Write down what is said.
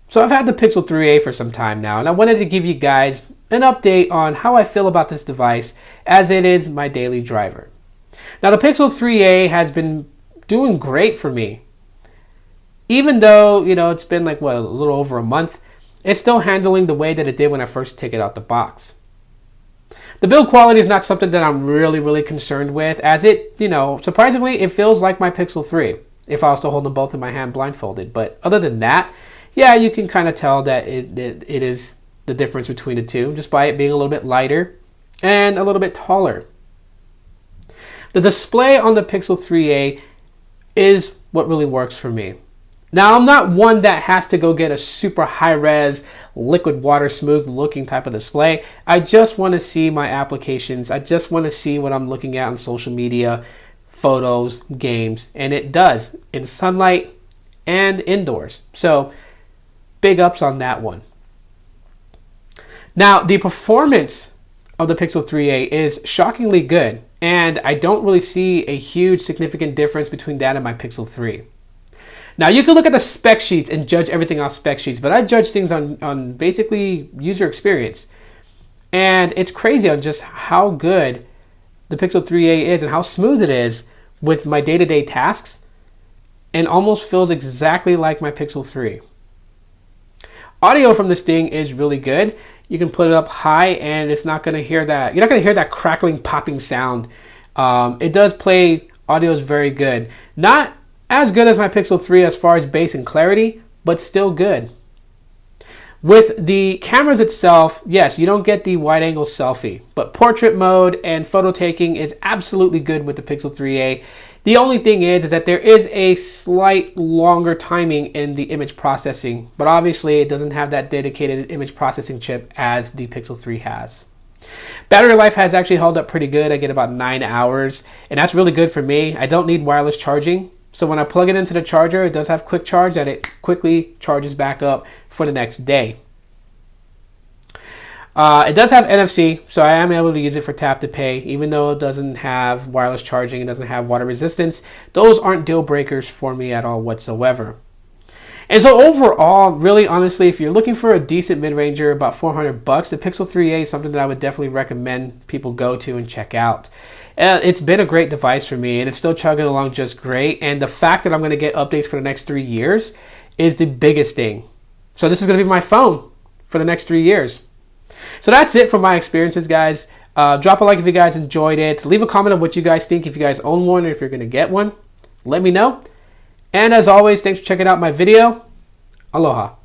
So I've had the Pixel 3a for some time now, and I wanted to give you guys an update on how I feel about this device, as it is my daily driver. Now the Pixel 3a has been doing great for me. Even though, it's been like, a little over a month, it's still handling the way that it did when I first took it out the box. The build quality is not something that I'm really concerned with, as it, surprisingly, it feels like my Pixel 3 if I was to hold them both in my hand blindfolded. But other than that, yeah, you can kind of tell that it is the difference between the two, just by it being a little bit lighter and a little bit taller. The display on the Pixel 3a is what really works for me. Now, I'm not one that has to go get a super high-res, liquid water smooth looking type of display. I just want to see my applications. I just want to see what I'm looking at on social media, photos, games, and it does in sunlight and indoors. So, big ups on that one. Now, the performance of the Pixel 3a is shockingly good, and I don't really see a huge significant difference between that and my Pixel 3. Now, you can look at the spec sheets and judge everything off spec sheets, but I judge things on basically user experience. And it's crazy on just how good the Pixel 3a is and how smooth it is with my day-to-day tasks, and almost feels exactly like my Pixel 3. Audio from this thing is really good. You can put it up high and it's not going to hear that. You're not going to hear that crackling, popping sound. It does play. Audio is very good. Not as good as my Pixel 3 as far as bass and clarity, but still good. With the cameras itself, yes, you don't get the wide angle selfie, but portrait mode and photo taking is absolutely good with the Pixel 3a. The only thing is that there is a slight longer timing in the image processing, but obviously it doesn't have that dedicated image processing chip as the Pixel 3 has. Battery life has actually held up pretty good. I get about 9 hours, and that's really good for me. I don't need wireless charging. So when I plug it into the charger, it does have quick charge that it quickly charges back up for the next day. It does have NFC, so I am able to use it for tap to pay, even though it doesn't have wireless charging, it doesn't have water resistance. Those aren't deal breakers for me at all whatsoever. And so overall, really honestly, if you're looking for a decent mid-ranger, about $400, the Pixel 3a is something that I would definitely recommend people go to and check out. It's been a great device for me, and it's still chugging along just great. And the fact that I'm going to get updates for the next 3 years is the biggest thing. So this is going to be my phone for the next 3 years. So that's it for my experiences, guys. Drop a like if you guys enjoyed it. Leave a comment on what you guys think, if you guys own one or if you're going to get one. Let me know. And as always, thanks for checking out my video. Aloha.